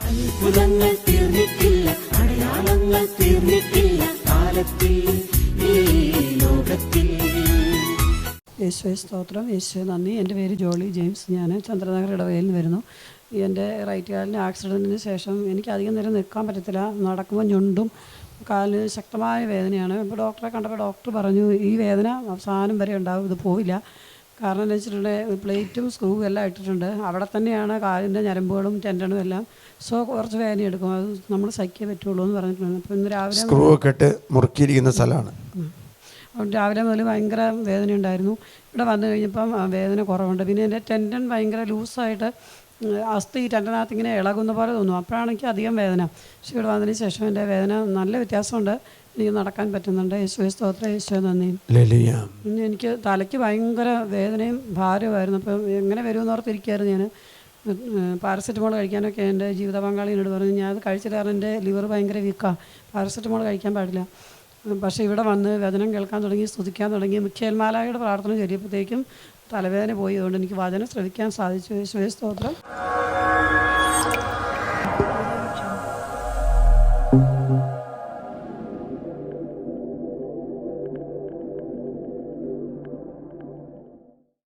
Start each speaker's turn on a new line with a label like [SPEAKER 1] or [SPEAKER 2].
[SPEAKER 1] അത്ഭുതങ്ങൾ തീർന്നിട്ടില്ല, അടയാളങ്ങൾ തീർന്നിട്ടില്ല കാലത്തിൽ ഈ ലോകത്തിൽ.
[SPEAKER 2] യേശുവേ സ്തോത്രം, യേശുവേ നന്ദി. എൻ്റെ പേര് ജോളി ജെയിംസ്. ഞാൻ ചന്ദ്രനഗർ ഇടവകയിൽ നിന്ന് വരുന്നു. എൻ്റെ റൈറ്റ് കാലിന് ആക്സിഡൻറ്റിന് ശേഷം എനിക്ക് അധികം നേരം നിൽക്കാൻ പറ്റത്തില്ല. നടക്കുമ്പോൾ ഞൊണ്ടും കാലിന് ശക്തമായ വേദനയാണ്. ഇപ്പോൾ ഡോക്ടറെ കണ്ടപ്പോൾ ഡോക്ടർ പറഞ്ഞു ഈ വേദന അവസാനം വരെ ഉണ്ടാവും, ഇത് പോവില്ല. കാരണം എന്ന് വെച്ചിട്ടുണ്ടെങ്കിൽ പ്ലേറ്റും സ്ക്രൂവും എല്ലാം ഇട്ടിട്ടുണ്ട്. അവിടെ തന്നെയാണ് കാലിൻ്റെ ഞരമ്പുകളും ടെൻഡനും എല്ലാം. സോ കുറച്ച് വേദന എടുക്കും, അത് നമ്മൾ സഹിക്കേ പറ്റുള്ളൂ എന്ന് പറഞ്ഞിട്ടുണ്ട്. അപ്പോൾ ഇന്ന് രാവിലെ
[SPEAKER 3] സ്ക്രൂ ഒക്കെ ഇട്ട് മുറുക്കിയിരിക്കുന്ന സ്ഥലമാണ്.
[SPEAKER 2] അതുകൊണ്ട് രാവിലെ മുതൽ ഭയങ്കര വേദന ഉണ്ടായിരുന്നു. ഇവിടെ വന്നു കഴിഞ്ഞപ്പം വേദന കുറവുണ്ട്. പിന്നെ എൻ്റെ ടെൻഡൻ ഭയങ്കര ലൂസായിട്ട് അസ്ഥി ടെൻഡനകത്ത് ഇങ്ങനെ ഇളകുന്ന പോലെ തോന്നും. അപ്പോഴാണ് എനിക്ക് അധികം വേദന. പക്ഷേ ഇവിടെ വന്നതിന് ശേഷം എൻ്റെ വേദന നല്ല വ്യത്യാസമുണ്ട്. എനിക്ക് നടക്കാൻ പറ്റുന്നുണ്ട്. യേശുവേ സ്തോത്രം, യേശുവേ നന്ദി. പിന്നെ എനിക്ക് തലയ്ക്ക് ഭയങ്കര വേദനയും ഭാരമായിരുന്നു. അപ്പം എങ്ങനെ വരുമെന്ന് ഓർത്തിരിക്കുകയായിരുന്നു ഞാൻ. പാരസെറ്റമോൾ കഴിക്കാനൊക്കെ എൻ്റെ ജീവിത പങ്കാളിയോട് പറഞ്ഞു. ഞാൻ അത് കഴിച്ചിട്ട് കാരണം എൻ്റെ ലിവർ ഭയങ്കര വീക്കാണ്, പാരസെറ്റമോൾ കഴിക്കാൻ പാടില്ല. പക്ഷേ ഇവിടെ വന്ന് വചനം കേൾക്കാൻ തുടങ്ങി, സ്തുതിക്കാൻ തുടങ്ങി. മിഖായേൽ പ്രാർത്ഥന ചൊല്ലിയപ്പോഴത്തേക്കും തലവേദന പോയി. അതുകൊണ്ട് എനിക്ക് വചനം ശ്രവിക്കാൻ സാധിച്ചു. യേശുവേ സ്തോത്രം.